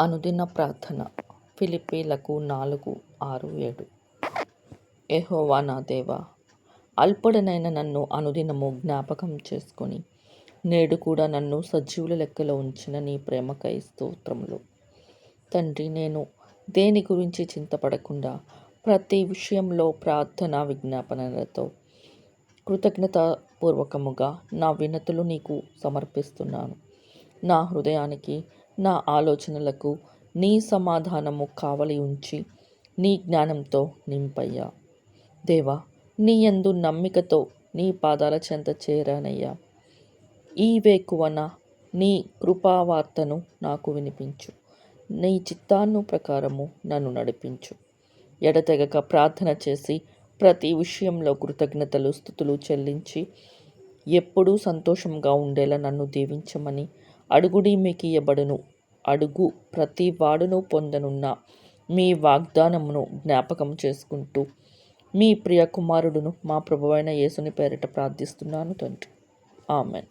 అనుదిన ప్రార్థన ఫిలిప్పీలకు 4:6-7. యెహోవా నా దేవా, అల్పుడనైన నన్ను అనుదినము జ్ఞాపకం చేసుకొని నేడు కూడా నన్ను సజీవుల లెక్కలో ఉంచిన నీ ప్రేమకై స్తోత్రములు. తండ్రి, నేను దేని గురించి చింతపడకుండా ప్రతి విషయంలో ప్రార్థన విజ్ఞాపనలతో కృతజ్ఞతాపూర్వకముగా నా వినతులు నీకు సమర్పిస్తున్నాను. నా హృదయానికి, నా ఆలోచనలకు నీ సమాధానము కావలి ఉంచి నీ జ్ఞానంతో నింపయ్యా. దేవా, నీ యందు నమ్మికతో నీ పాదాల చెంత చేరానయ్యా. ఈ వేకువన నీ కృపావార్తను నాకు వినిపించు. నీ చిత్తాను ప్రకారము నన్ను నడిపించు. ఎడతెగక ప్రార్థన చేసి ప్రతి విషయంలో కృతజ్ఞతలు స్తుతులు చెల్లించి ఎప్పుడూ సంతోషంగా ఉండేలా నన్ను దీవించమని అడుగుడి మీకు ఇయ్యబడును, అడుగు ప్రతి వాడును పొందనున్న మీ వాగ్దానమును జ్ఞాపకం చేసుకుంటూ మీ ప్రియ కుమారుడును మా ప్రభువైన యేసుని పేరిట ప్రార్థిస్తున్నాను తండ్రి. ఆమెన్.